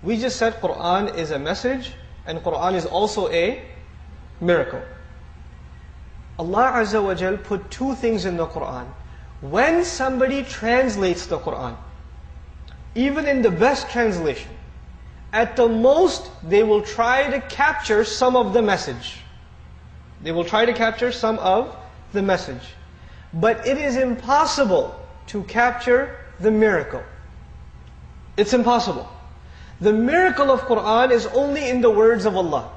We just said Qur'an is a message and Qur'an is also a miracle. Allah Azza wa Jal put two things in the Qur'an. When somebody translates the Qur'an, even in the best translation, at the most they will try to capture some of the message. They will try to capture some of the message. But it is impossible to capture the miracle. It's impossible. The miracle of Qur'an is only in the words of Allah.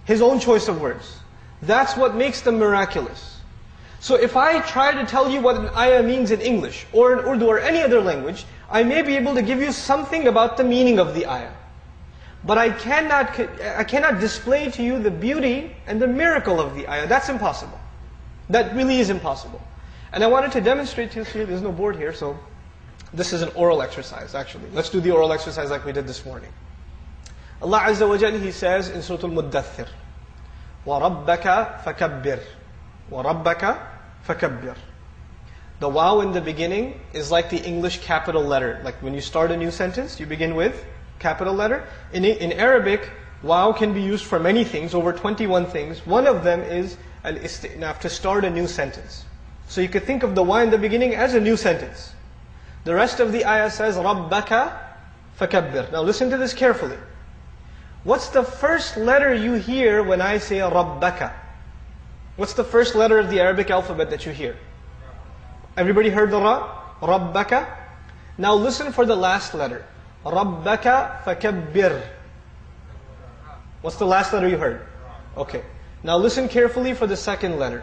His own choice of words. That's what makes them miraculous. So if I try to tell you what an ayah means in English, or in Urdu, or any other language, I may be able to give you something about the meaning of the ayah. But I cannot display to you the beauty and the miracle of the ayah. That's impossible. That really is impossible. And I wanted to demonstrate to you, there's no board here, so this is an oral exercise actually. Let's do the oral exercise like we did this morning. Allah Azza wa Jalla, He says in Surah Al-Muddathir, وَرَبَّكَ فَكَبِّرْ وَرَبَّكَ فَكَبِّرْ. The waw in the beginning is like the English capital letter. Like when you start a new sentence, you begin with capital letter. In Arabic, waw can be used for many things, over 21 things. One of them is al-isti'naf, to start a new sentence. So you could think of the waw in the beginning as a new sentence. The rest of the ayah says, رَبَّكَ فَكَبِّرْ. Now listen to this carefully. What's the first letter you hear when I say رَبَّكَ? What's the first letter of the Arabic alphabet that you hear? Everybody heard the ra? رَبَّكَ. Now listen for the last letter. رَبَّكَ فَكَبِّرْ. What's the last letter you heard? Okay. Now listen carefully for the second letter.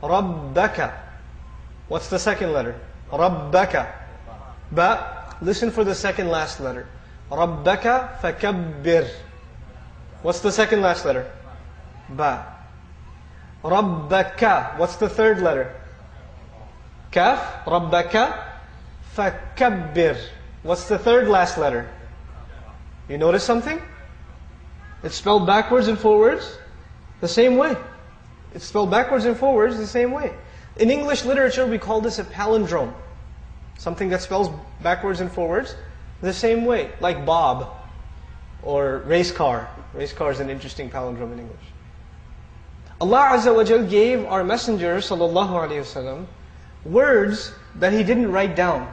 رَبَّكَ. What's the second letter? رَبَّكَ. Ba. Listen for the second last letter. رَبَّكَ فَكَبِّرْ. What's the second last letter? Ba. رَبَّكَ. What's the third letter? Kaf. رَبَّكَ فَكَبِّرْ. What's the third last letter? You notice something? It's spelled backwards and forwards the same way. It's spelled backwards and forwards the same way. In English literature, we call this a palindrome. Something that spells backwards and forwards the same way. Like Bob or race car. Race car is an interesting palindrome in English. Allah Azza wa Jal gave our Messenger sallallahu alaihi wasallam words that He didn't write down.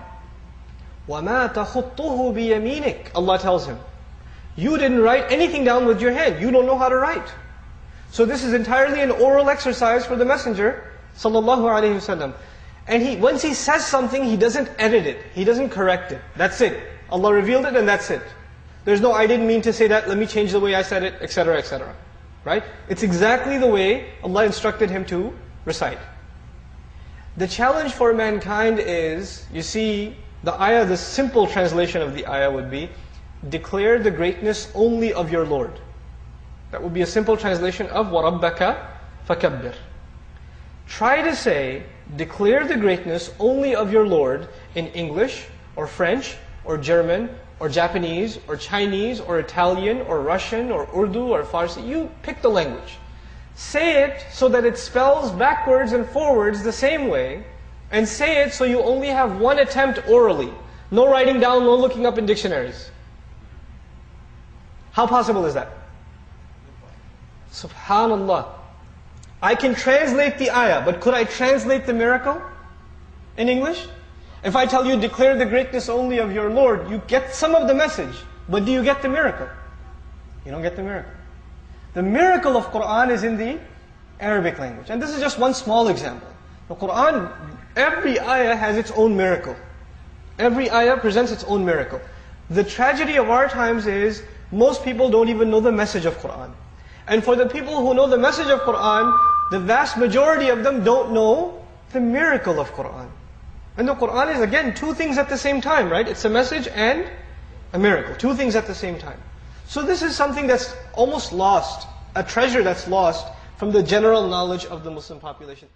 وَمَا تَخُطُّهُ بِيَمِينِكَ. Allah tells him, you didn't write anything down with your hand. You don't know how to write. So this is entirely an oral exercise for the Messenger sallallahu alaihi wasallam. And once he says something, he doesn't edit it. He doesn't correct it. That's it. Allah revealed it and that's it. There's no, I didn't mean to say that, let me change the way I said it, etc., etc. Right? It's exactly the way Allah instructed him to recite. The challenge for mankind is, you see, the ayah, the simple translation of the ayah would be, declare the greatness only of your Lord. That would be a simple translation of وَرَبَّكَ فَكَبِّرْ. Try to say, declare the greatness only of your Lord in English, or French, or German, or Japanese, or Chinese, or Italian, or Russian, or Urdu, or Farsi. You pick the language. Say it so that it spells backwards and forwards the same way, and say it so you only have one attempt orally. No writing down, no looking up in dictionaries. How possible is that? Subhanallah. I can translate the ayah, but could I translate the miracle in English? If I tell you, declare the greatness only of your Lord, you get some of the message, but do you get the miracle? You don't get the miracle. The miracle of Qur'an is in the Arabic language. And this is just one small example. The Qur'an, every ayah has its own miracle. Every ayah presents its own miracle. The tragedy of our times is, most people don't even know the message of Qur'an. And for the people who know the message of Qur'an, the vast majority of them don't know the miracle of Qur'an. And the Qur'an is, again, two things at the same time, right? It's a message and a miracle. Two things at the same time. So this is something that's almost lost, a treasure that's lost from the general knowledge of the Muslim population.